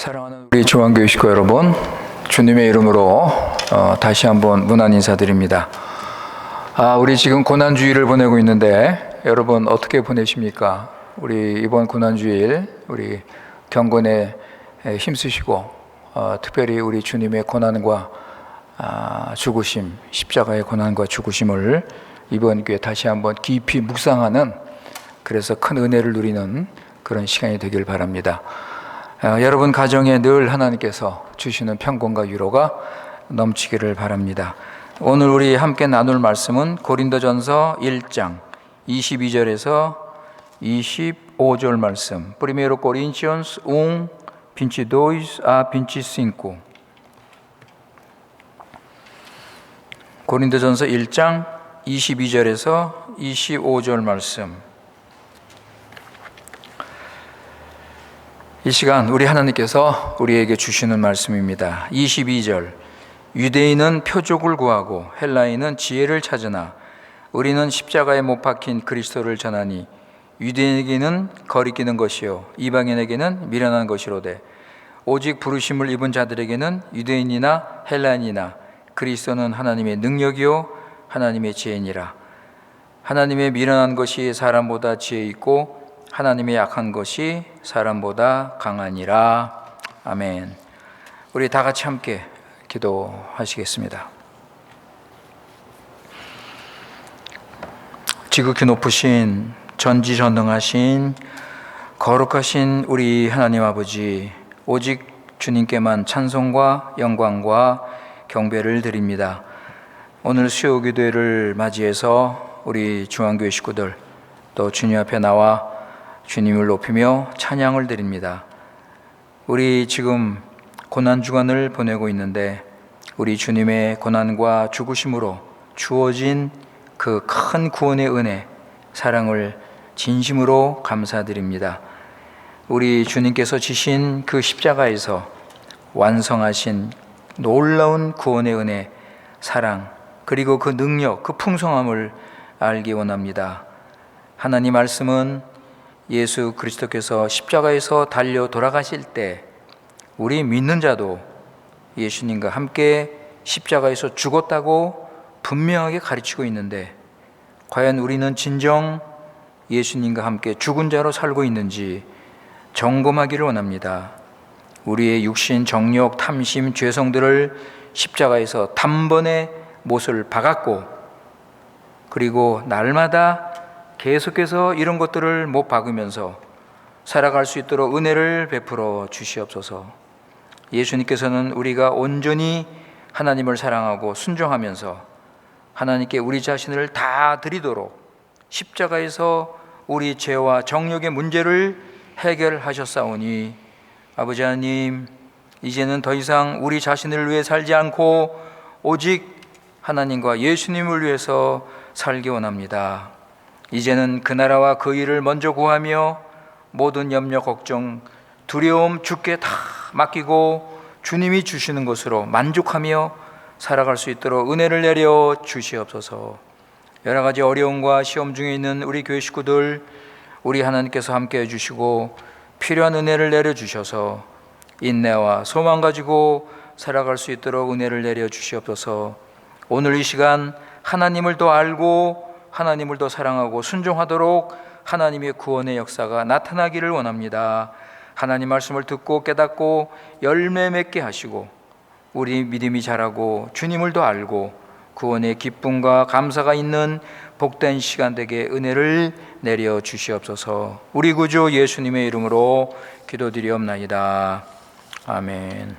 사랑하는 우리 중앙교회 식구 여러분, 주님의 이름으로 다시 한번 문안 인사드립니다. 우리 지금 고난주일을 보내고 있는데 여러분 어떻게 보내십니까? 우리 이번 고난주일 우리 경건에 힘쓰시고 특별히 우리 주님의 고난과 죽으심, 십자가의 고난과 죽으심을 이번 기회에 다시 한번 깊이 묵상하는, 그래서 큰 은혜를 누리는 그런 시간이 되길 바랍니다. 여러분 가정에 늘 하나님께서 주시는 평강과 위로가 넘치기를 바랍니다. 오늘 우리 함께 나눌 말씀은 고린도전서 1장 22절에서 25절 말씀. Primeiro Coríntios 1, 22 a 25. 고린도전서 1장 22절에서 25절 말씀. 이 시간 우리 하나님께서 우리에게 주시는 말씀입니다. 22절. 유대인은 표적을 구하고 헬라인은 지혜를 찾으나 우리는 십자가에 못 박힌 그리스도를 전하니 유대인에게는 거리끼는 것이요 이방인에게는 미련한 것이로되 오직 부르심을 입은 자들에게는 유대인이나 헬라인이나 그리스도는 하나님의 능력이요 하나님의 지혜니라. 하나님의 미련한 것이 사람보다 지혜 있고 하나님의 약한 것이 사람보다 강하니라. 아멘. 우리 다 같이 함께 기도하시겠습니다. 지극히 높으신 전지전능하신 거룩하신 우리 하나님 아버지, 오직 주님께만 찬송과 영광과 경배를 드립니다. 오늘 수요기도회를 맞이해서 우리 중앙교회 식구들 또 주님 앞에 나와 주님을 높이며 찬양을 드립니다. 우리 지금 고난주간을 보내고 있는데 우리 주님의 고난과 죽으심으로 주어진 그 큰 구원의 은혜, 사랑을 진심으로 감사드립니다. 우리 주님께서 지신 그 십자가에서 완성하신 놀라운 구원의 은혜, 사랑, 그리고 그 능력, 그 풍성함을 알기 원합니다. 하나님 말씀은 예수 그리스도께서 십자가에서 달려 돌아가실 때 우리 믿는 자도 예수님과 함께 십자가에서 죽었다고 분명하게 가르치고 있는데, 과연 우리는 진정 예수님과 함께 죽은 자로 살고 있는지 점검하기를 원합니다. 우리의 육신, 정욕, 탐심, 죄성들을 십자가에서 단번에 못을 박았고, 그리고 날마다 계속해서 이런 것들을 못 박으면서 살아갈 수 있도록 은혜를 베풀어 주시옵소서. 예수님께서는 우리가 온전히 하나님을 사랑하고 순종하면서 하나님께 우리 자신을 다 드리도록 십자가에서 우리 죄와 정욕의 문제를 해결하셨사오니, 아버지 하나님, 이제는 더 이상 우리 자신을 위해 살지 않고 오직 하나님과 예수님을 위해서 살기 원합니다. 이제는 그 나라와 그 일을 먼저 구하며 모든 염려, 걱정, 두려움 주께 다 맡기고 주님이 주시는 것으로 만족하며 살아갈 수 있도록 은혜를 내려 주시옵소서. 여러 가지 어려움과 시험 중에 있는 우리 교회 식구들, 우리 하나님께서 함께 해주시고 필요한 은혜를 내려 주셔서 인내와 소망 가지고 살아갈 수 있도록 은혜를 내려 주시옵소서. 오늘 이 시간 하나님을 더 알고 하나님을 더 사랑하고 순종하도록 하나님의 구원의 역사가 나타나기를 원합니다. 하나님 말씀을 듣고 깨닫고 열매 맺게 하시고 우리 믿음이 자라고 주님을 더 알고 구원의 기쁨과 감사가 있는 복된 시간 되게 은혜를 내려 주시옵소서. 우리 구주 예수님의 이름으로 기도드리옵나이다. 아멘.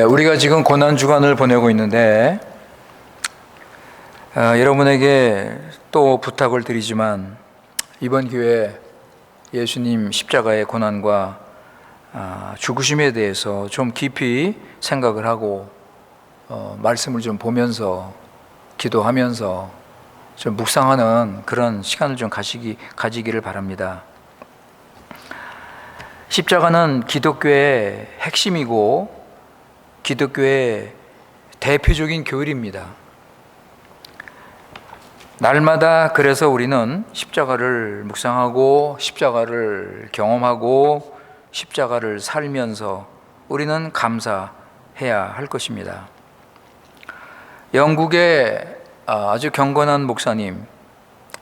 우리가 지금 고난 주간을 보내고 있는데 여러분에게 또 부탁을 드리지만, 이번 기회에 예수님 십자가의 고난과 죽으심에 대해서 좀 깊이 생각을 하고 말씀을 좀 보면서 기도하면서 좀 묵상하는 그런 시간을 좀 가지기를 바랍니다. 십자가는 기독교의 핵심이고 기독교의 대표적인 교리입니다. 날마다 그래서 우리는 십자가를 묵상하고 십자가를 경험하고 십자가를 살면서 우리는 감사해야 할 것입니다. 영국의 아주 경건한 목사님,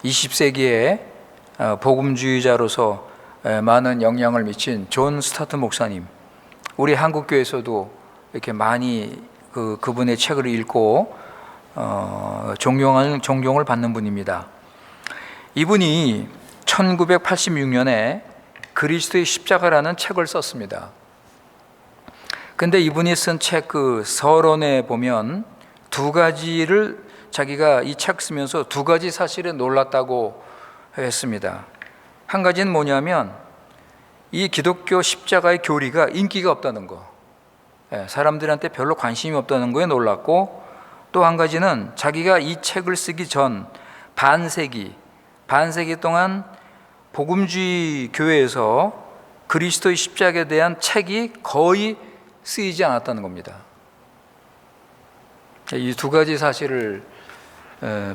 20세기에 복음주의자로서 많은 영향을 미친 존 스타트 목사님, 우리 한국교회에서도 이렇게 많이 그분의 책을 읽고 존경을 받는 분입니다. 이분이 1986년에 그리스도의 십자가라는 책을 썼습니다. 근데 이분이 쓴 책 그 서론에 보면 두 가지를, 자기가 이 책 쓰면서 두 가지 사실에 놀랐다고 했습니다. 한 가지는 뭐냐면 이 기독교 십자가의 교리가 인기가 없다는 거, 사람들한테 별로 관심이 없다는 거에 놀랐고, 또 한 가지는 자기가 이 책을 쓰기 전 반세기 동안 복음주의 교회에서 그리스도의 십자가에 대한 책이 거의 쓰이지 않았다는 겁니다. 이 두 가지 사실을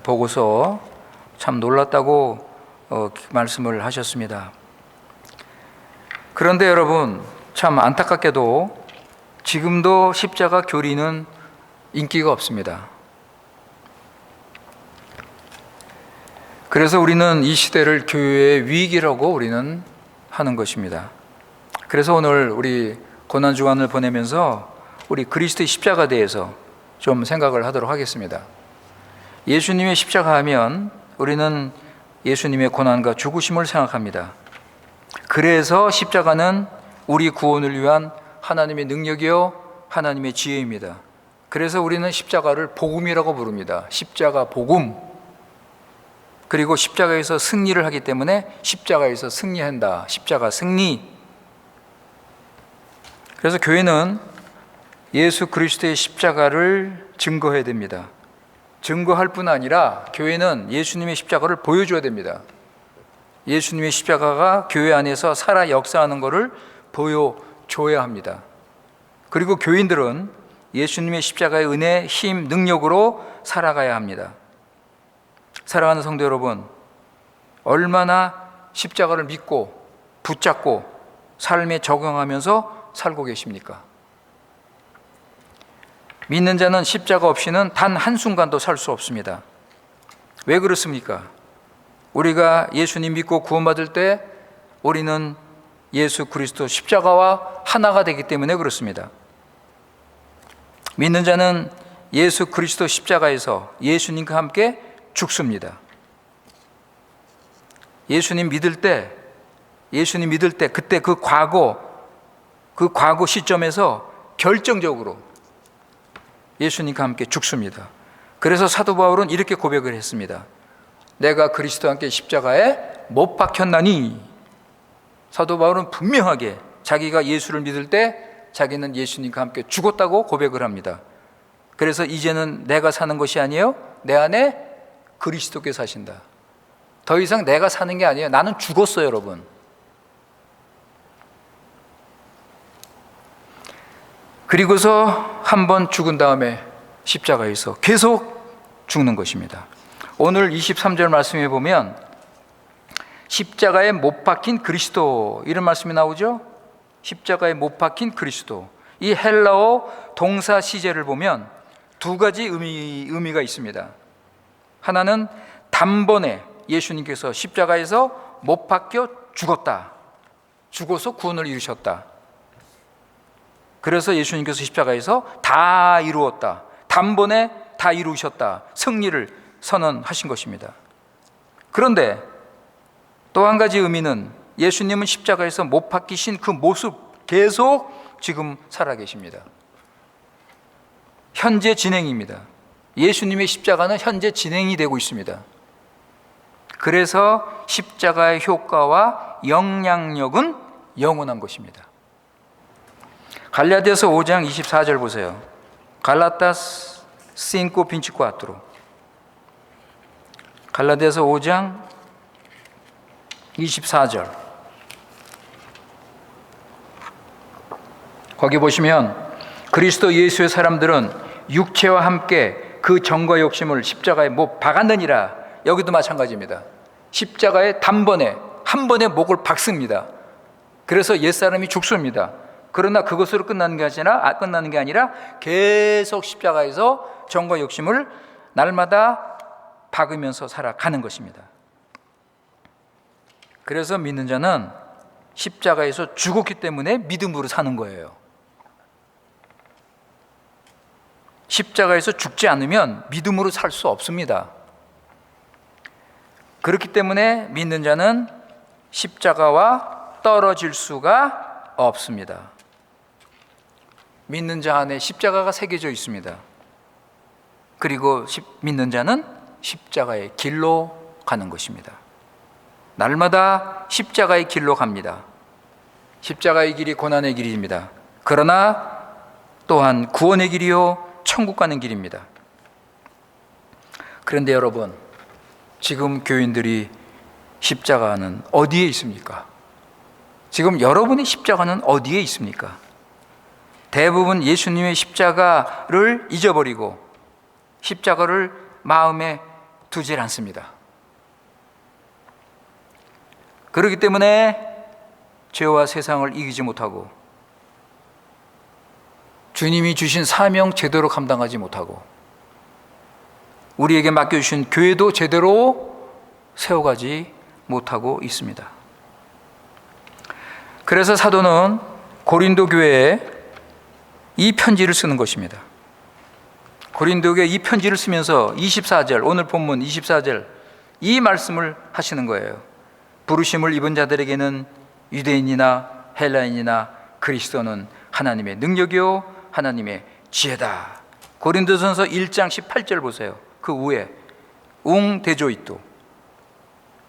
보고서 참 놀랐다고 말씀을 하셨습니다. 그런데 여러분, 참 안타깝게도 지금도 십자가 교리는 인기가 없습니다. 그래서 우리는 이 시대를 교회의 위기라고 우리는 하는 것입니다. 그래서 오늘 우리 고난주간을 보내면서 우리 그리스도의 십자가에 대해서 좀 생각을 하도록 하겠습니다. 예수님의 십자가 하면 우리는 예수님의 고난과 죽으심을 생각합니다. 그래서 십자가는 우리 구원을 위한 하나님의 능력이요 하나님의 지혜입니다. 그래서 우리는 십자가를 복음이라고 부릅니다. 십자가 복음. 그리고 십자가에서 승리를 하기 때문에 십자가에서 승리한다. 십자가 승리. 그래서 교회는 예수 그리스도의 십자가를 증거해야 됩니다. 증거할 뿐 아니라 교회는 예수님의 십자가를 보여줘야 됩니다. 예수님의 십자가가 교회 안에서 살아 역사하는 것을 보여줘야 합니다. 그리고 교인들은 예수님의 십자가의 은혜, 힘, 능력으로 살아가야 합니다. 사랑하는 성도 여러분, 얼마나 십자가를 믿고 붙잡고 삶에 적용하면서 살고 계십니까? 믿는 자는 십자가 없이는 단 한순간도 살 수 없습니다. 왜 그렇습니까? 우리가 예수님 믿고 구원받을 때 우리는 예수 그리스도 십자가와 하나가 되기 때문에 그렇습니다. 믿는 자는 예수 그리스도 십자가에서 예수님과 함께 죽습니다. 예수님 믿을 때 그때 그 과거 시점에서 결정적으로 예수님과 함께 죽습니다. 그래서 사도 바울은 이렇게 고백을 했습니다. 내가 그리스도와 함께 십자가에 못 박혔나니. 사도 바울은 분명하게 자기가 예수를 믿을 때 자기는 예수님과 함께 죽었다고 고백을 합니다. 그래서 이제는 내가 사는 것이 아니에요, 내 안에 그리스도께서 사신다. 더 이상 내가 사는 게 아니에요, 나는 죽었어요. 여러분, 그리고서 한 번 죽은 다음에 십자가에서 계속 죽는 것입니다. 오늘 23절 말씀에 보면 십자가에 못 박힌 그리스도, 이런 말씀이 나오죠. 십자가에 못 박힌 그리스도. 이 헬라어 동사 시제를 보면 두 가지 의미가 있습니다. 하나는 단번에 예수님께서 십자가에서 못 박혀 죽었다, 죽어서 구원을 이루셨다. 그래서 예수님께서 십자가에서 다 이루었다, 단번에 다 이루셨다, 승리를 선언하신 것입니다. 그런데 또 한 가지 의미는 예수님은 십자가에서 못 박히신 그 모습 계속 지금 살아계십니다. 현재 진행입니다. 예수님의 십자가는 현재 진행이 되고 있습니다. 그래서 십자가의 효과와 영향력은 영원한 것입니다. 갈라디아서 5장 24절 보세요. 갈라타스 5:24. 갈라디아서 5장 24절. 거기 보시면 그리스도 예수의 사람들은 육체와 함께 그 정과 욕심을 십자가에 못 박았느니라. 여기도 마찬가지입니다. 십자가에 단번에 한 번에 목을 박습니다. 그래서 옛사람이 죽습니다. 그러나 그것으로 끝나는 게 아니라 계속 십자가에서 정과 욕심을 날마다 박으면서 살아가는 것입니다. 그래서 믿는 자는 십자가에서 죽었기 때문에 믿음으로 사는 거예요. 십자가에서 죽지 않으면 믿음으로 살 수 없습니다. 그렇기 때문에 믿는 자는 십자가와 떨어질 수가 없습니다. 믿는 자 안에 십자가가 새겨져 있습니다. 그리고 믿는 자는 십자가의 길로 가는 것입니다. 날마다 십자가의 길로 갑니다. 십자가의 길이 고난의 길입니다. 그러나 또한 구원의 길이요 천국 가는 길입니다. 그런데 여러분, 지금 교인들이 십자가는 어디에 있습니까? 지금 여러분의 십자가는 어디에 있습니까? 대부분 예수님의 십자가를 잊어버리고 십자가를 마음에 두질 않습니다. 그렇기 때문에 죄와 세상을 이기지 못하고 주님이 주신 사명 제대로 감당하지 못하고 우리에게 맡겨주신 교회도 제대로 세워가지 못하고 있습니다. 그래서 사도는 고린도 교회에 이 편지를 쓰는 것입니다. 고린도 교회에 이 편지를 쓰면서 24절, 오늘 본문 24절 이 말씀을 하시는 거예요. 부르심을 입은 자들에게는 유대인이나 헬라인이나 그리스도는 하나님의 능력이요 하나님의 지혜다. 고린도전서 1장 18절 보세요. 그 위에 웅 데조이토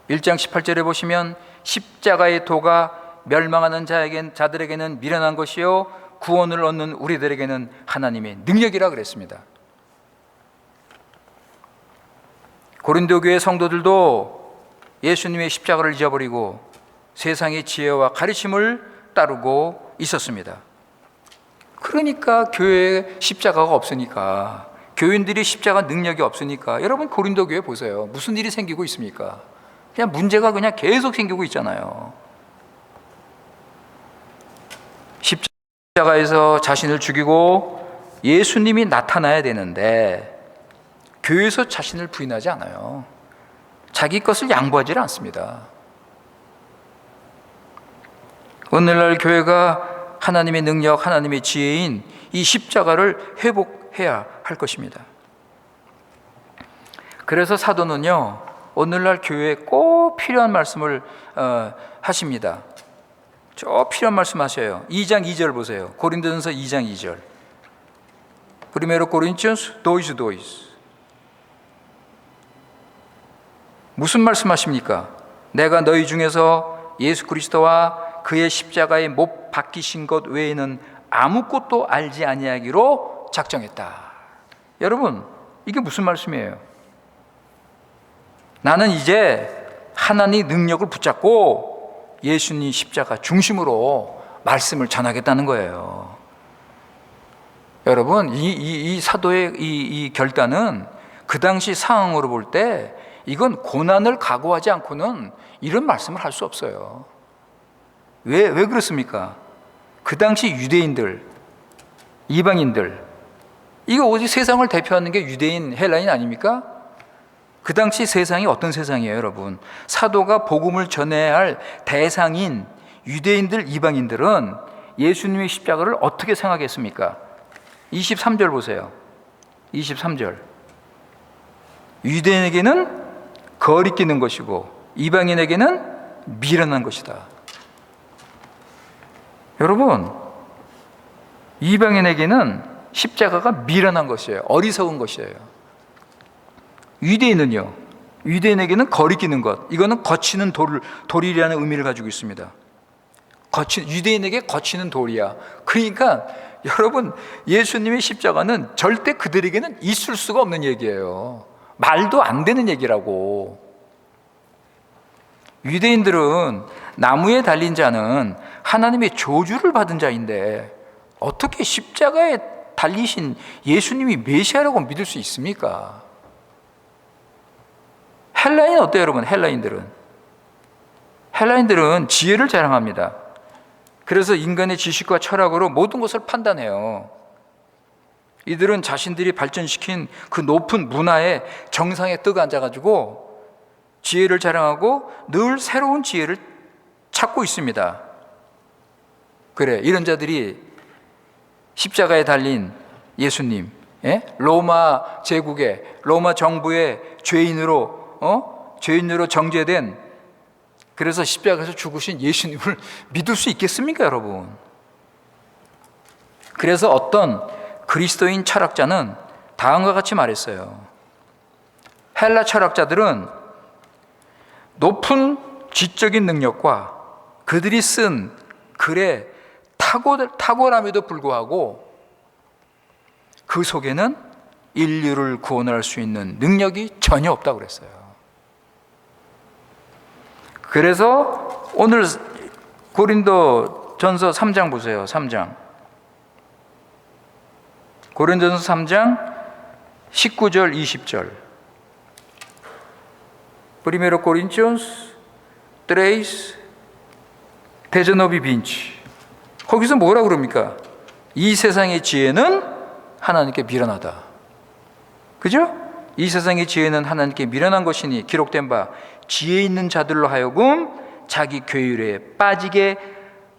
1장 18절에 보시면 십자가의 도가 멸망하는 자들에게는 미련한 것이요 구원을 얻는 우리들에게는 하나님의 능력이라 그랬습니다. 고린도 교회 성도들도 예수님의 십자가를 잊어버리고 세상의 지혜와 가르침을 따르고 있었습니다. 그러니까 교회에 십자가가 없으니까, 교인들이 십자가 능력이 없으니까, 여러분 고린도 교회 보세요. 무슨 일이 생기고 있습니까? 그냥 문제가 그냥 계속 생기고 있잖아요. 십자가에서 자신을 죽이고 예수님이 나타나야 되는데 교회에서 자신을 부인하지 않아요. 자기 것을 양보하지 않습니다. 오늘날 교회가 하나님의 능력, 하나님의 지혜인 이 십자가를 회복해야 할 것입니다. 그래서 사도는요, 오늘날 교회에 꼭 필요한 말씀을 하십니다. 저 필요한 말씀 하셔요. 2장 2절 보세요. 고린도전서 2장 2절. Primero Corintios 2:2. 무슨 말씀하십니까? 내가 너희 중에서 예수 그리스도와 그의 십자가에 못 박히신 것 외에는 아무것도 알지 아니하기로 작정했다. 여러분, 이게 무슨 말씀이에요? 나는 이제 하나님의 능력을 붙잡고 예수님 십자가 중심으로 말씀을 전하겠다는 거예요. 여러분, 이 사도의 이 결단은 그 당시 상황으로 볼 때 이건 고난을 각오하지 않고는 이런 말씀을 할 수 없어요. 왜 그렇습니까? 그 당시 유대인들, 이방인들, 이거 오직 세상을 대표하는 게 유대인, 헬라인 아닙니까? 그 당시 세상이 어떤 세상이에요, 여러분? 사도가 복음을 전해야 할 대상인 유대인들, 이방인들은 예수님의 십자가를 어떻게 생각했습니까? 23절 보세요. 23절. 유대인에게는 거리끼는 것이고 이방인에게는 미련한 것이다. 여러분, 이방인에게는 십자가가 미련한 것이에요. 어리석은 것이에요. 유대인은요, 유대인에게는 거리끼는 것, 이거는 거치는 돌이라는 의미를 가지고 있습니다. 유대인에게 거치는 돌이야. 그러니까 여러분, 예수님의 십자가는 절대 그들에게는 있을 수가 없는 얘기예요. 말도 안 되는 얘기라고. 유대인들은 나무에 달린 자는 하나님의 저주를 받은 자인데 어떻게 십자가에 달리신 예수님이 메시아라고 믿을 수 있습니까? 헬라인 어때요, 여러분? 헬라인들은 지혜를 자랑합니다. 그래서 인간의 지식과 철학으로 모든 것을 판단해요. 이들은 자신들이 발전시킨 그 높은 문화의 정상에 뜨고 앉아가지고 지혜를 자랑하고 늘 새로운 지혜를 찾고 있습니다. 그래, 이런 자들이 십자가에 달린 예수님, 로마 제국의, 로마 정부의 죄인으로 정죄된, 그래서 십자가에서 죽으신 예수님을 믿을 수 있겠습니까, 여러분? 그래서 어떤 그리스도인 철학자는 다음과 같이 말했어요. 헬라 철학자들은 높은 지적인 능력과 그들이 쓴 글의 탁월함에도 불구하고 그 속에는 인류를 구원할 수 있는 능력이 전혀 없다고 그랬어요. 그래서 오늘 고린도전서 3장 보세요. 3장. 고린도전서 3장 19절 20절. Primero Corintios 3, 20. 거기서 뭐라 그럽니까? 이 세상의 지혜는 하나님께 미련하다. 그죠? 이 세상의 지혜는 하나님께 미련한 것이니 기록된 바 지혜 있는 자들로 하여금 자기 괴율에 빠지게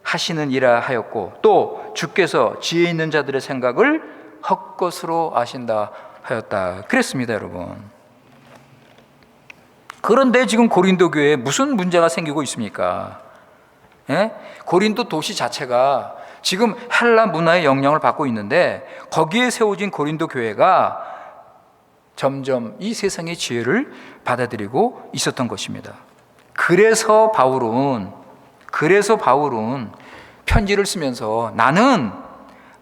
하시느니라 하였고, 또 주께서 지혜 있는 자들의 생각을 헛것으로 아신다 하였다. 그랬습니다, 여러분. 그런데 지금 고린도 교회에 무슨 문제가 생기고 있습니까? 고린도 도시 자체가 지금 헬라 문화의 영향을 받고 있는데 거기에 세워진 고린도 교회가 점점 이 세상의 지혜를 받아들이고 있었던 것입니다. 그래서 바울은 편지를 쓰면서 나는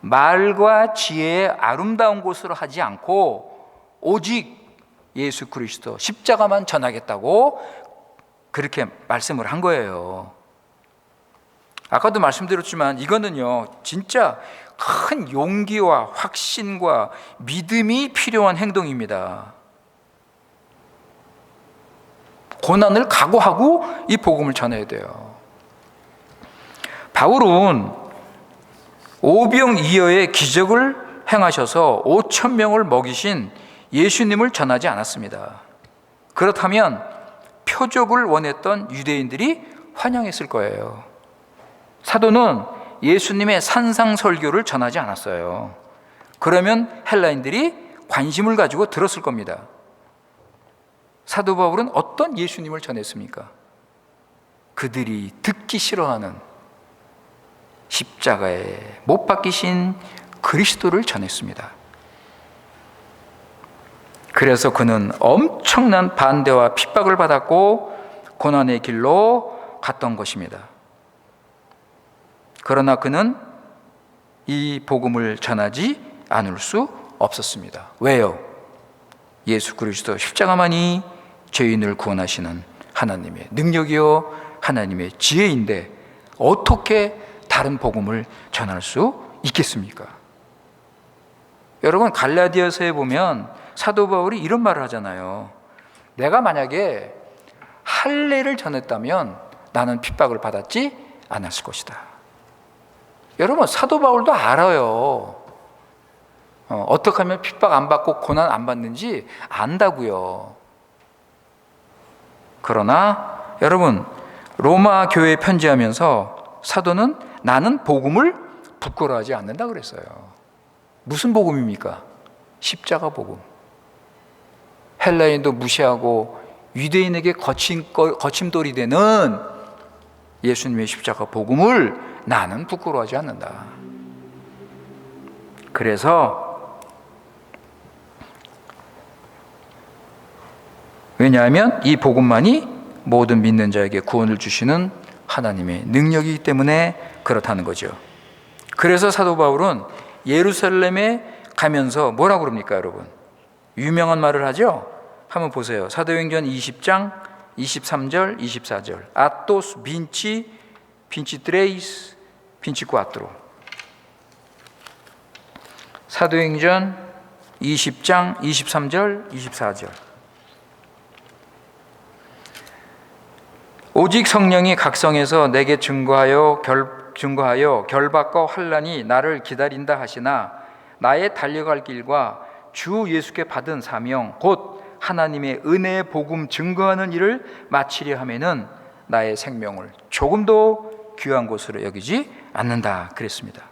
말과 지혜의 아름다운 곳으로 하지 않고 오직 예수 그리스도 십자가만 전하겠다고 그렇게 말씀을 한 거예요. 아까도 말씀드렸지만 이거는요, 진짜 큰 용기와 확신과 믿음이 필요한 행동입니다. 고난을 각오하고 이 복음을 전해야 돼요. 바울은 오병이어의 기적을 행하셔서 5천 명을 먹이신 예수님을 전하지 않았습니다. 그렇다면 표적을 원했던 유대인들이 환영했을 거예요. 사도는 예수님의 산상설교를 전하지 않았어요. 그러면 헬라인들이 관심을 가지고 들었을 겁니다. 사도 바울은 어떤 예수님을 전했습니까? 그들이 듣기 싫어하는 십자가에 못 박히신 그리스도를 전했습니다. 그래서 그는 엄청난 반대와 핍박을 받았고 고난의 길로 갔던 것입니다. 그러나 그는 이 복음을 전하지 않을 수 없었습니다. 왜요? 예수 그리스도 십자가만이 죄인을 구원하시는 하나님의 능력이요 하나님의 지혜인데 어떻게 다른 복음을 전할 수 있겠습니까? 여러분, 갈라디아서에 보면 사도 바울이 이런 말을 하잖아요. 내가 만약에 할례를 전했다면 나는 핍박을 받았지 않았을 것이다. 여러분, 사도 바울도 알아요. 어떻게 하면 핍박 안 받고 고난 안 받는지 안다고요. 그러나 여러분, 로마 교회에 편지하면서 사도는 나는 복음을 부끄러워하지 않는다 그랬어요. 무슨 복음입니까? 십자가 복음. 헬라인도 무시하고 유대인에게 거침돌이 되는 예수님의 십자가 복음을 나는 부끄러워하지 않는다. 그래서 왜냐하면 이 복음만이 모든 믿는 자에게 구원을 주시는 하나님의 능력이기 때문에 그렇다는 거죠. 그래서 사도 바울은 예루살렘에 가면서 뭐라고 그럽니까, 여러분? 유명한 말을 하죠? 한번 보세요. 사도행전 20장 23절 24절 아토스 빈치 트레이스 빈치 꽈트로. 사도행전 20장 23절 24절 오직 성령이 각성해서 내게 증거하여 결박과 환난이 나를 기다린다 하시나 나의 달려갈 길과 주 예수께 받은 사명 곧 하나님의 은혜의 복음 증거하는 일을 마치려 하면은 나의 생명을 조금도 귀한 것으로 여기지 않는다 그랬습니다.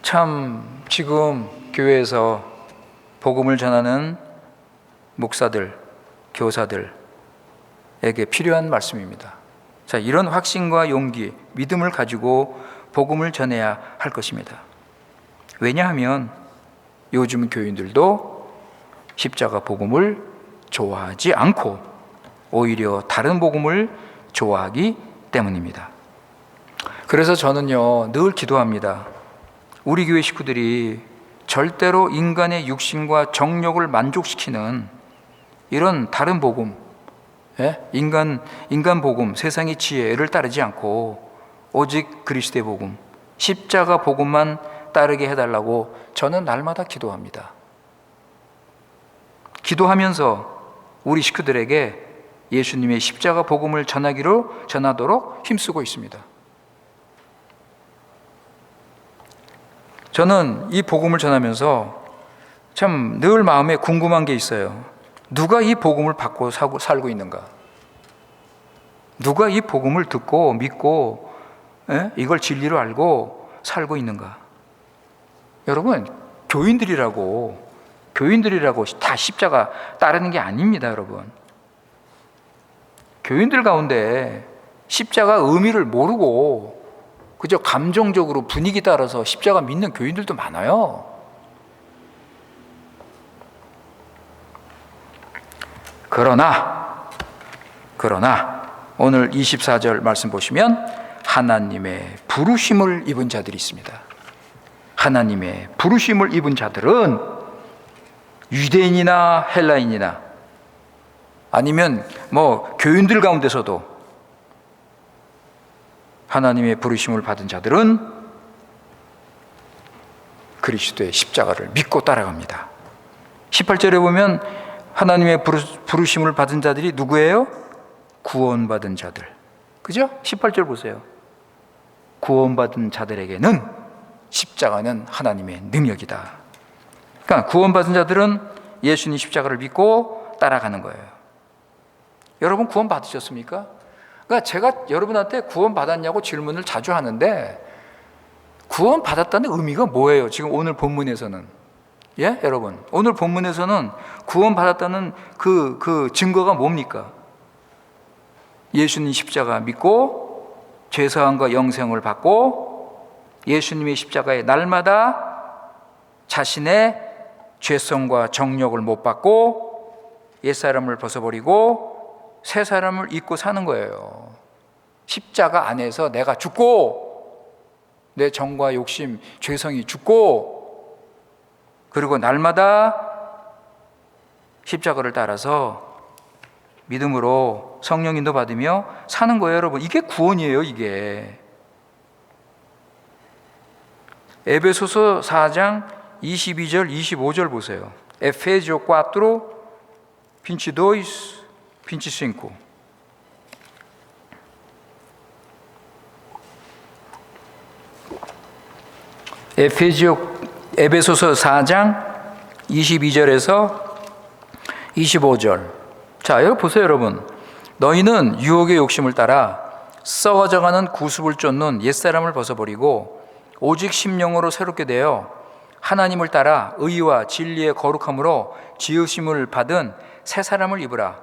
참 지금 교회에서 복음을 전하는 목사들, 교사들에게 필요한 말씀입니다. 자, 이런 확신과 용기, 믿음을 가지고 복음을 전해야 할 것입니다. 왜냐하면 요즘 교인들도 십자가 복음을 좋아하지 않고 오히려 다른 복음을 좋아하기 때문입니다. 그래서 저는요, 늘 기도합니다. 우리 교회 식구들이 절대로 인간의 육신과 정욕을 만족시키는 이런 다른 복음, 인간 복음, 세상의 지혜를 따르지 않고 오직 그리스도의 복음, 십자가 복음만 따르게 해달라고 저는 날마다 기도합니다. 기도하면서 우리 식구들에게 예수님의 십자가 복음을 전하도록 힘쓰고 있습니다. 저는 이 복음을 전하면서 참 늘 마음에 궁금한 게 있어요. 누가 이 복음을 받고 살고 있는가? 누가 이 복음을 듣고 믿고 이걸 진리로 알고 살고 있는가? 여러분, 교인들이라고 다 십자가 따르는 게 아닙니다, 여러분. 교인들 가운데 십자가 의미를 모르고 그저 감정적으로 분위기 따라서 십자가 믿는 교인들도 많아요. 그러나 오늘 24절 말씀 보시면 하나님의 부르심을 입은 자들이 있습니다. 하나님의 부르심을 입은 자들은 유대인이나 헬라인이나 아니면 교인들 가운데서도 하나님의 부르심을 받은 자들은 그리스도의 십자가를 믿고 따라갑니다. 18절에 보면 하나님의 부르심을 받은 자들이 누구예요? 구원받은 자들. 그죠? 18절 보세요. 구원받은 자들에게는 십자가는 하나님의 능력이다. 그러니까 구원받은 자들은 예수님 십자가를 믿고 따라가는 거예요. 여러분 구원 받으셨습니까? 그러니까 제가 여러분한테 구원 받았냐고 질문을 자주 하는데 구원 받았다는 의미가 뭐예요? 지금 오늘 본문에서는 여러분 오늘 본문에서는 구원 받았다는 그 증거가 뭡니까? 예수님 십자가 믿고 죄사함과 영생을 받고 예수님의 십자가에 날마다 자신의 죄성과 정욕을 못 받고 옛사람을 벗어버리고 새 사람을 입고 사는 거예요. 십자가 안에서 내가 죽고 내 정과 욕심, 죄성이 죽고 그리고 날마다 십자가를 따라서 믿음으로 성령 인도 받으며 사는 거예요, 여러분. 이게 구원이에요, 이게. 에베소서 4장 22절, 25절 보세요. Efésio 4, 22, 25. 에베소서 4장 22절에서 25절. 자, 여기 보세요, 여러분. 너희는 유혹의 욕심을 따라 썩어져가는 구습을 쫓는 옛사람을 벗어버리고 오직 심령으로 새롭게 되어 하나님을 따라 의와 진리의 거룩함으로 지으심을 받은 새 사람을 입으라.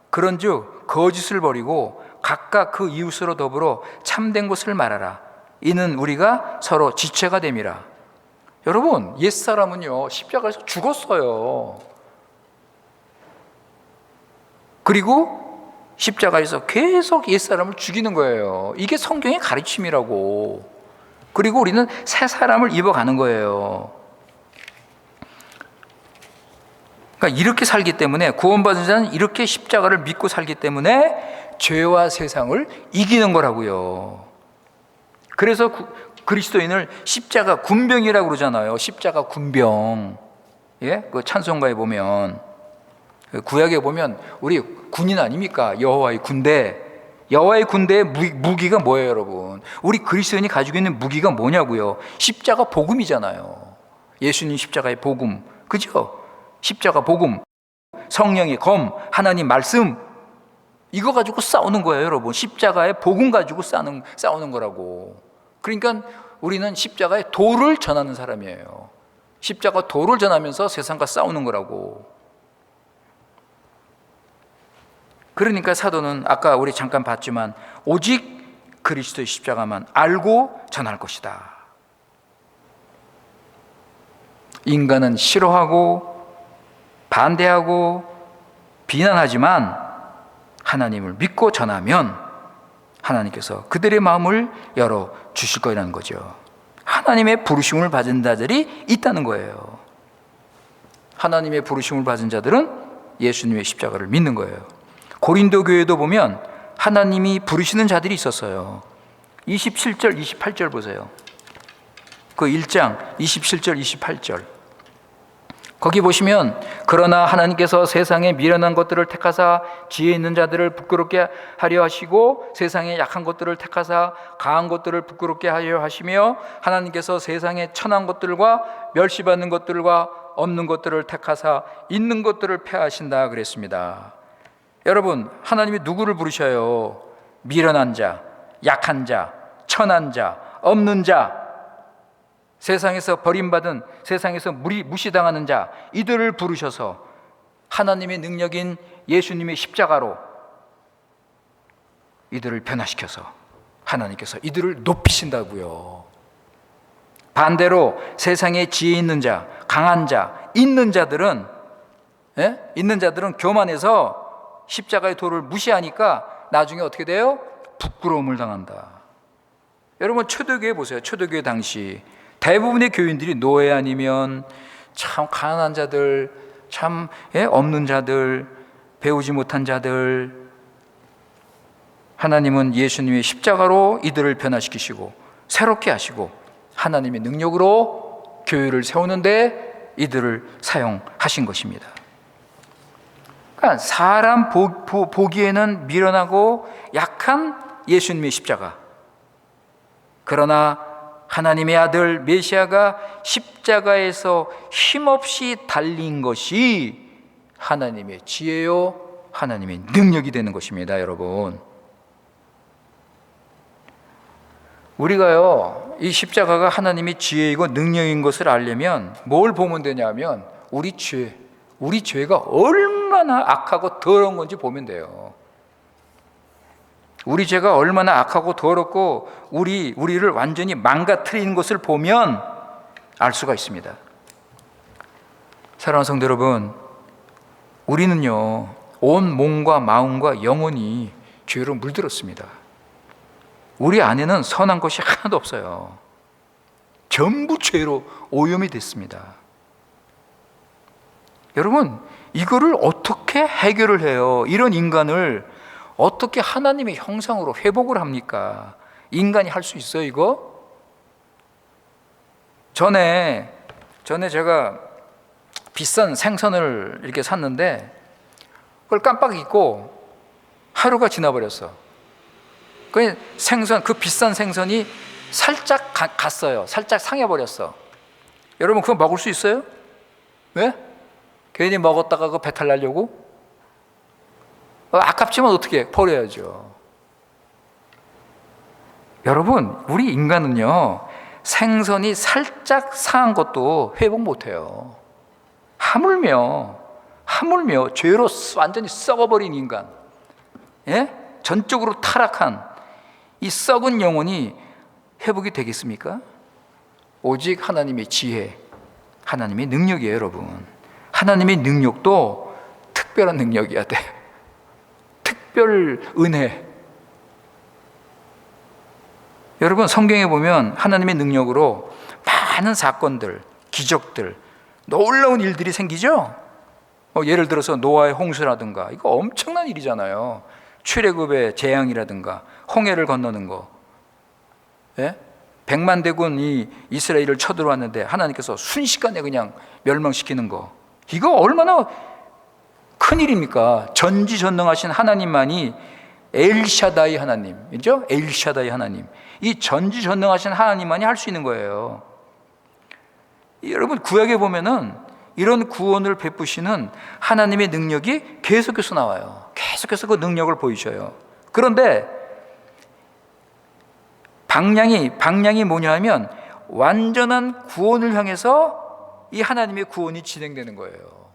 그런즉 거짓을 버리고 각각 그 이웃으로 더불어 참된 것을 말하라. 이는 우리가 서로 지체가 됨이라. 여러분, 옛사람은요 십자가에서 죽었어요. 그리고 십자가에서 계속 옛사람을 죽이는 거예요. 이게 성경의 가르침이라고. 그리고 우리는 새 사람을 입어가는 거예요. 그러니까 이렇게 살기 때문에, 구원받은 자는 이렇게 십자가를 믿고 살기 때문에 죄와 세상을 이기는 거라고요. 그래서 그리스도인을 십자가 군병이라고 그러잖아요. 십자가 군병. 그 찬송가에 보면, 구약에 보면 우리 군인 아닙니까? 여호와의 군대. 여호와의 군대의 무기가 뭐예요, 여러분? 우리 그리스도인이 가지고 있는 무기가 뭐냐고요? 십자가 복음이잖아요. 예수님 십자가의 복음, 그죠? 십자가 복음, 성령의 검, 하나님 말씀, 이거 가지고 싸우는 거예요, 여러분. 십자가의 복음 가지고 싸우는 거라고. 그러니까 우리는 십자가의 도를 전하는 사람이에요. 십자가 도를 전하면서 세상과 싸우는 거라고. 그러니까 사도는 아까 우리 잠깐 봤지만 오직 그리스도의 십자가만 알고 전할 것이다. 인간은 싫어하고 반대하고 비난하지만 하나님을 믿고 전하면 하나님께서 그들의 마음을 열어 주실 거라는 거죠. 하나님의 부르심을 받은 자들이 있다는 거예요. 하나님의 부르심을 받은 자들은 예수님의 십자가를 믿는 거예요. 고린도 교회도 보면 하나님이 부르시는 자들이 있었어요. 27절, 28절 보세요. 그 1장 27절, 28절. 거기 보시면 그러나 하나님께서 세상에 미련한 것들을 택하사 지혜 있는 자들을 부끄럽게 하려 하시고 세상에 약한 것들을 택하사 강한 것들을 부끄럽게 하려 하시며 하나님께서 세상에 천한 것들과 멸시받는 것들과 없는 것들을 택하사 있는 것들을 폐하신다 그랬습니다. 여러분, 하나님이 누구를 부르셔요? 미련한 자, 약한 자, 천한 자, 없는 자, 세상에서 버림받은, 세상에서 무시당하는 자, 이들을 부르셔서 하나님의 능력인 예수님의 십자가로 이들을 변화시켜서 하나님께서 이들을 높이신다고요. 반대로 세상에 지혜 있는 자, 강한 자, 있는 자들은 교만해서 십자가의 도를 무시하니까 나중에 어떻게 돼요? 부끄러움을 당한다. 여러분 초대교회 보세요. 초대교회 당시 대부분의 교인들이 노예 아니면 참 가난한 자들, 참 없는 자들, 배우지 못한 자들, 하나님은 예수님의 십자가로 이들을 변화시키시고 새롭게 하시고 하나님의 능력으로 교회를 세우는데 이들을 사용하신 것입니다. 그러니까 사람 보기에는 미련하고 약한 예수님의 십자가, 그러나 하나님의 아들 메시아가 십자가에서 힘없이 달린 것이 하나님의 지혜요 하나님의 능력이 되는 것입니다. 여러분, 우리가요 이 십자가가 하나님의 지혜이고 능력인 것을 알려면 뭘 보면 되냐면 우리 죄가 얼마나 악하고 더러운 건지 보면 돼요. 우리 죄가 얼마나 악하고 더럽고 우리를 완전히 망가뜨리는 것을 보면 알 수가 있습니다. 사랑하는 성도 여러분, 우리는요 온 몸과 마음과 영혼이 죄로 물들었습니다. 우리 안에는 선한 것이 하나도 없어요. 전부 죄로 오염이 됐습니다. 여러분, 이거를 어떻게 해결을 해요? 이런 인간을 어떻게 하나님의 형상으로 회복을 합니까? 인간이 할 수 있어요, 이거? 전에 제가 비싼 생선을 이렇게 샀는데 그걸 깜빡 잊고 하루가 지나버렸어. 그 생선, 그 비싼 생선이 살짝 갔어요. 살짝 상해버렸어. 여러분, 그거 먹을 수 있어요? 왜? 괜히 먹었다가 그 배탈 나려고? 아깝지만 어떻게 버려야죠. 여러분, 우리 인간은요 생선이 살짝 상한 것도 회복 못해요. 하물며 죄로 완전히 썩어버린 인간, 전적으로 타락한 이 썩은 영혼이 회복이 되겠습니까? 오직 하나님의 지혜, 하나님의 능력이에요. 여러분, 하나님의 능력도 특별한 능력이어야 돼. 특별 은혜. 여러분, 성경에 보면 하나님의 능력으로 많은 사건들, 기적들, 놀라운 일들이 생기죠. 예를 들어서 노아의 홍수라든가, 이거 엄청난 일이잖아요. 출애굽의 재앙이라든가 홍해를 건너는 거, 100만 대군이 이스라엘을 쳐들어왔는데 하나님께서 순식간에 그냥 멸망시키는 거, 이거 얼마나 큰일입니까? 전지전능하신 하나님만이 엘샤다이 하나님이죠. 엘샤다이 하나님, 이 전지전능하신 하나님만이 할 수 있는 거예요. 여러분, 구약에 보면은 이런 구원을 베푸시는 하나님의 능력이 계속해서 나와요. 계속해서 그 능력을 보이셔요. 그런데 방향이 뭐냐 하면 완전한 구원을 향해서 이 하나님의 구원이 진행되는 거예요.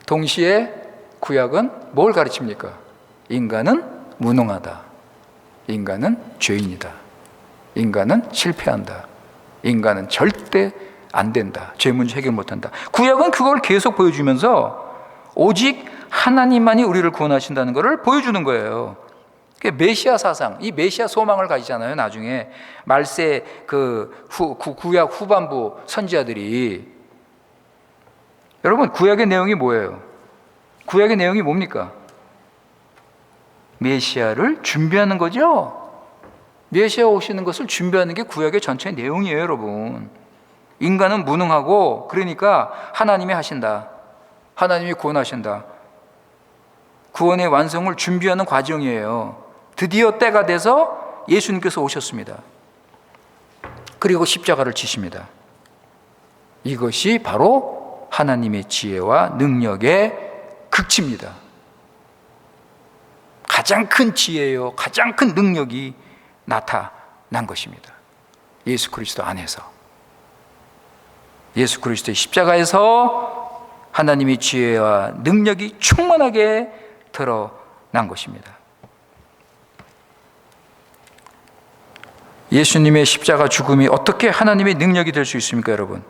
동시에 구약은 뭘 가르칩니까? 인간은 무능하다. 인간은 죄인이다. 인간은 실패한다. 인간은 절대 안 된다. 죄 문제 해결 못한다. 구약은 그걸 계속 보여주면서 오직 하나님만이 우리를 구원하신다는 것을 보여주는 거예요. 메시아 사상, 이 메시아 소망을 가지잖아요. 나중에 말세 구약 후반부 선지자들이. 여러분, 구약의 내용이 뭐예요? 구약의 내용이 뭡니까? 메시아를 준비하는 거죠. 메시아 오시는 것을 준비하는 게 구약의 전체 내용이에요. 여러분, 인간은 무능하고 그러니까 하나님이 하신다. 하나님이 구원하신다. 구원의 완성을 준비하는 과정이에요. 드디어 때가 돼서 예수님께서 오셨습니다. 그리고 십자가를 지십니다. 이것이 바로 하나님의 지혜와 능력의 극치입니다. 가장 큰 지혜요, 가장 큰 능력이 나타난 것입니다. 예수 그리스도 안에서, 예수 그리스도의 십자가에서 하나님의 지혜와 능력이 충만하게 드러난 것입니다. 예수님의 십자가 죽음이 어떻게 하나님의 능력이 될 수 있습니까, 여러분?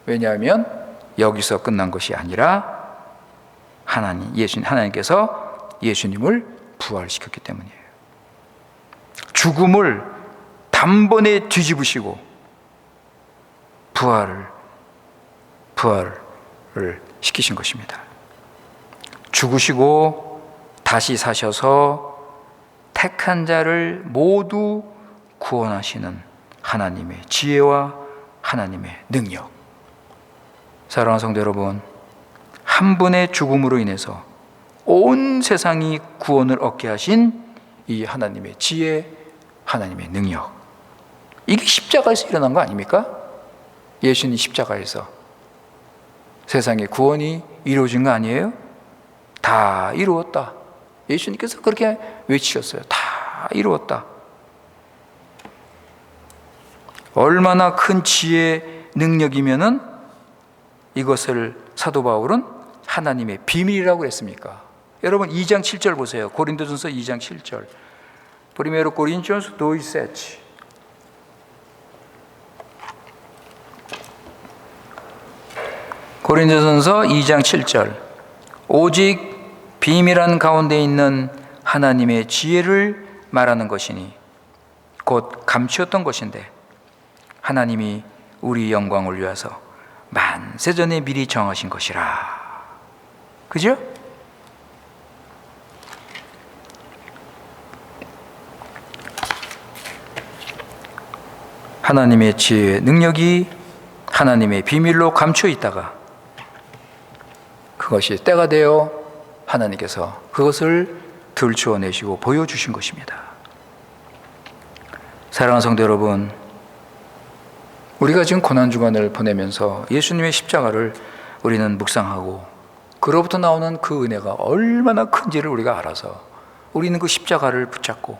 왜냐하면 여기서 끝난 것이 아니라 하나님께서 예수님을 부활시켰기 때문이에요. 죽음을 단번에 뒤집으시고 부활을 시키신 것입니다. 죽으시고 다시 사셔서 택한 자를 모두 구원하시는 하나님의 지혜와 하나님의 능력. 사랑하는 성도 여러분, 한 분의 죽음으로 인해서 온 세상이 구원을 얻게 하신 이 하나님의 지혜, 하나님의 능력. 이게 십자가에서 일어난 거 아닙니까? 예수님 십자가에서 세상의 구원이 이루어진 거 아니에요? 다 이루었다. 예수님께서 그렇게 외치셨어요. 다 이루었다. 얼마나 큰 지혜 능력이면은 이것을 사도 바울은 하나님의 비밀이라고 했습니까? 여러분 2장 7절 보세요. 고린도전서 2장 7절. Primeiro Coríntios 2:7. 고린도전서 2장 7절. 오직 비밀한 가운데 있는 하나님의 지혜를 말하는 것이니 곧 감추었던 것인데 하나님이 우리 영광을 위하서 만세전에 미리 정하신 것이라. 그죠? 하나님의 지혜, 능력이 하나님의 비밀로 감추어 있다가 그것이 때가 되어 하나님께서 그것을 들추어내시고 보여주신 것입니다. 사랑하는 성도 여러분, 우리가 지금 고난주간을 보내면서 예수님의 십자가를 우리는 묵상하고 그로부터 나오는 그 은혜가 얼마나 큰지를 우리가 알아서 우리는 그 십자가를 붙잡고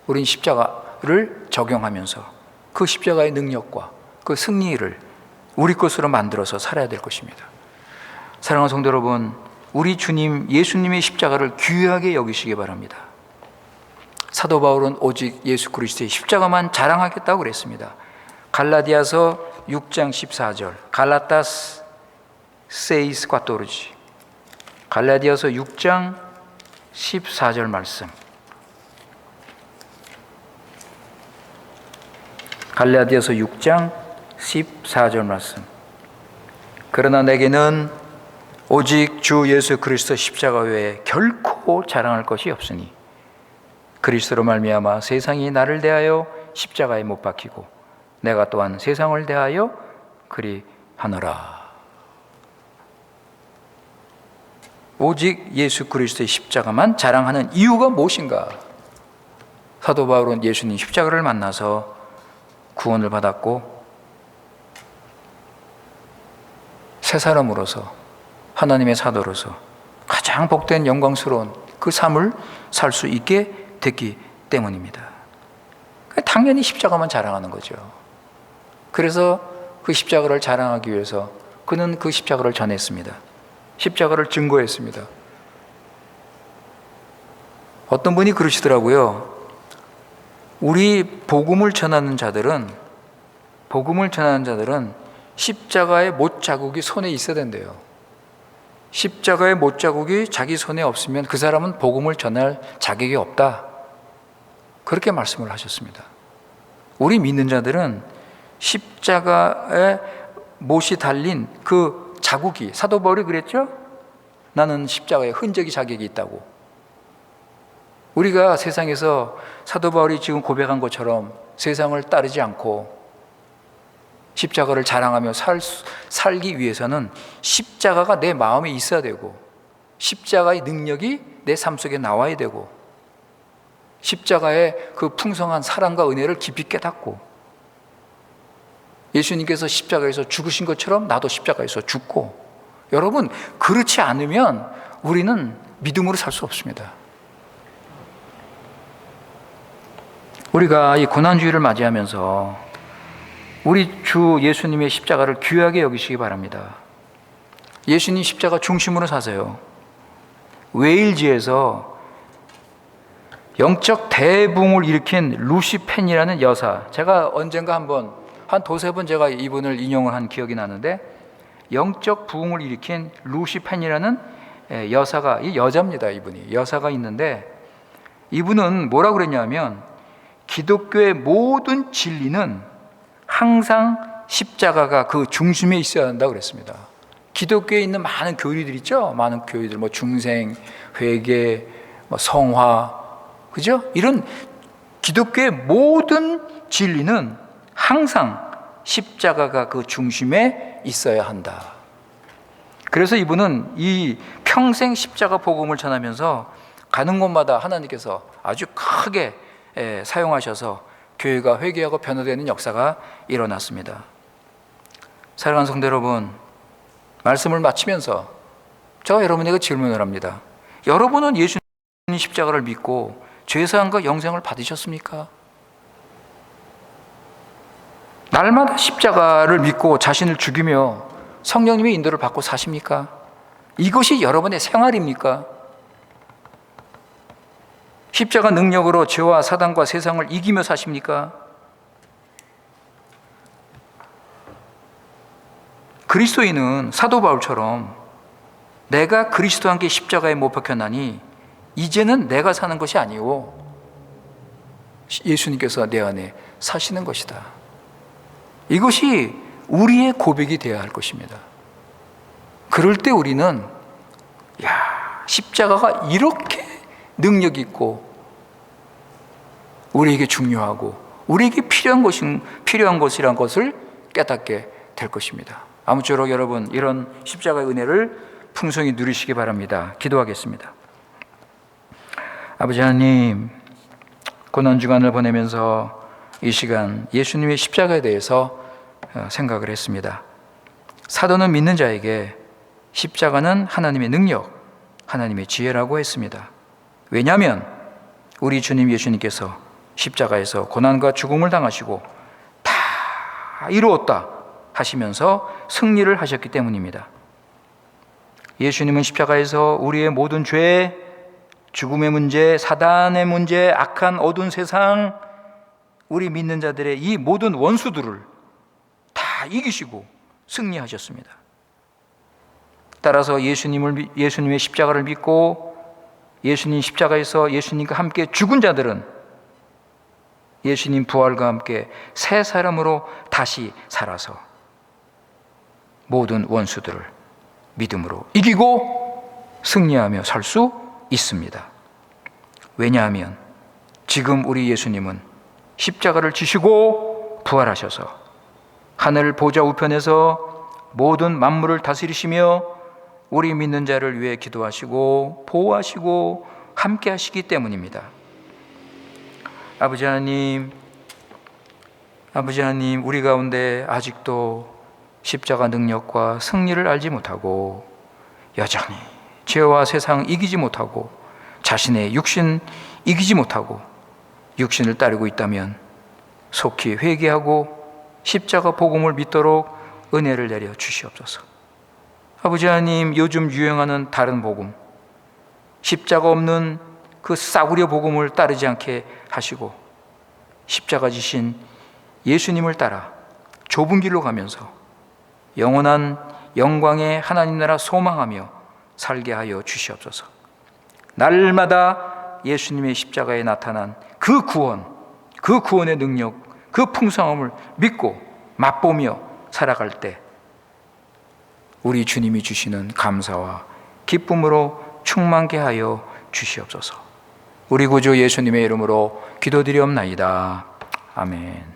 우리는 십자가를 적용하면서 그 십자가의 능력과 그 승리를 우리 것으로 만들어서 살아야 될 것입니다. 사랑하는 성도 여러분, 우리 주님 예수님의 십자가를 귀하게 여기시기 바랍니다. 사도 바울은 오직 예수 그리스도의 십자가만 자랑하겠다고 그랬습니다. 갈라디아서 6장 14절. 갈라타스 세이스 꽈토르지. 갈라디아서 6장 14절 말씀. 갈라디아서 6장 14절 말씀. 그러나 내게는 오직 주 예수 그리스도 십자가 외에 결코 자랑할 것이 없으니 그리스도로 말미암아 세상이 나를 대하여 십자가에 못 박히고 내가 또한 세상을 대하여 그리하노라. 오직 예수 그리스도의 십자가만 자랑하는 이유가 무엇인가? 사도 바울은 예수님 십자가를 만나서 구원을 받았고 새 사람으로서 하나님의 사도로서 가장 복된 영광스러운 그 삶을 살 수 있게 됐기 때문입니다. 당연히 십자가만 자랑하는 거죠. 그래서 그 십자가를 자랑하기 위해서 그는 그 십자가를 전했습니다. 십자가를 증거했습니다. 어떤 분이 그러시더라고요. 우리 복음을 전하는 자들은 십자가의 못 자국이 손에 있어야 된대요. 십자가의 못 자국이 자기 손에 없으면 그 사람은 복음을 전할 자격이 없다. 그렇게 말씀을 하셨습니다. 우리 믿는 자들은 십자가에 못이 달린 그 자국이, 사도 바울이 그랬죠? 나는 십자가에 흔적이 자격이 있다고. 우리가 세상에서 사도 바울이 지금 고백한 것처럼 세상을 따르지 않고 십자가를 자랑하며 살기 위해서는 십자가가 내 마음에 있어야 되고 십자가의 능력이 내 삶 속에 나와야 되고 십자가의 그 풍성한 사랑과 은혜를 깊이 깨닫고 예수님께서 십자가에서 죽으신 것처럼 나도 십자가에서 죽고, 여러분 그렇지 않으면 우리는 믿음으로 살 수 없습니다. 우리가 이 고난주의를 맞이하면서 우리 주 예수님의 십자가를 귀하게 여기시기 바랍니다. 예수님 십자가 중심으로 사세요. 웨일즈에서 영적 대붕을 일으킨 루시 펜이라는 여사, 제가 언젠가 한 두세 번 제가 이분을 인용을 한 기억이 나는데, 영적 부흥을 일으킨 루시 펜이라는 여사가, 이 여자입니다. 이분이 여사가 있는데, 이분은 뭐라고 그랬냐면 기독교의 모든 진리는 항상 십자가가 그 중심에 있어야 한다고 그랬습니다. 기독교에 있는 많은 교리들 있죠. 많은 교리들, 뭐 중생, 회개, 뭐 성화, 그죠? 이런 기독교의 모든 진리는 항상 십자가가 그 중심에 있어야 한다. 그래서 이분은 이 평생 십자가 복음을 전하면서 가는 곳마다 하나님께서 아주 크게 사용하셔서 교회가 회개하고 변화되는 역사가 일어났습니다. 사랑하는 성도 여러분, 말씀을 마치면서 제가 여러분에게 질문을 합니다. 여러분은 예수님 십자가를 믿고 죄사함과 영생을 받으셨습니까? 날마다 십자가를 믿고 자신을 죽이며 성령님의 인도를 받고 사십니까? 이것이 여러분의 생활입니까? 십자가 능력으로 죄와 사단과 세상을 이기며 사십니까? 그리스도인은 사도 바울처럼 내가 그리스도와 함께 십자가에 못 박혔나니 이제는 내가 사는 것이 아니오 예수님께서 내 안에 사시는 것이다. 이것이 우리의 고백이 되어야 할 것입니다. 그럴 때 우리는 십자가가 이렇게 능력 있고 우리에게 중요하고 우리에게 필요한 것이란 것을 깨닫게 될 것입니다. 아무쪼록 여러분 이런 십자가의 은혜를 풍성히 누리시기 바랍니다. 기도하겠습니다. 아버지 하나님, 고난주간을 보내면서 이 시간 예수님의 십자가에 대해서 생각을 했습니다. 사도는 믿는 자에게 십자가는 하나님의 능력, 하나님의 지혜라고 했습니다. 왜냐하면 우리 주님 예수님께서 십자가에서 고난과 죽음을 당하시고 다 이루었다 하시면서 승리를 하셨기 때문입니다. 예수님은 십자가에서 우리의 모든 죄, 죽음의 문제, 사단의 문제, 악한 어두운 세상, 우리 믿는 자들의 이 모든 원수들을 다 이기시고 승리하셨습니다. 따라서 예수님의 십자가를 믿고 예수님 십자가에서 예수님과 함께 죽은 자들은 예수님 부활과 함께 새 사람으로 다시 살아서 모든 원수들을 믿음으로 이기고 승리하며 살 수 있습니다. 왜냐하면 지금 우리 예수님은 십자가를 지시고 부활하셔서 하늘 보좌 우편에서 모든 만물을 다스리시며 우리 믿는 자를 위해 기도하시고 보호하시고 함께 하시기 때문입니다. 아버지 하나님, 우리 가운데 아직도 십자가 능력과 승리를 알지 못하고 여전히 죄와 세상 이기지 못하고 자신의 육신 이기지 못하고 육신을 따르고 있다면 속히 회개하고 십자가 복음을 믿도록 은혜를 내려 주시옵소서. 아버지 하나님, 요즘 유행하는 다른 복음, 십자가 없는 그 싸구려 복음을 따르지 않게 하시고 십자가 지신 예수님을 따라 좁은 길로 가면서 영원한 영광의 하나님 나라 소망하며 살게 하여 주시옵소서. 날마다 예수님의 십자가에 나타난 그 구원, 그 구원의 능력, 그 풍성함을 믿고 맛보며 살아갈 때 우리 주님이 주시는 감사와 기쁨으로 충만케 하여 주시옵소서. 우리 구주 예수님의 이름으로 기도드리옵나이다. 아멘.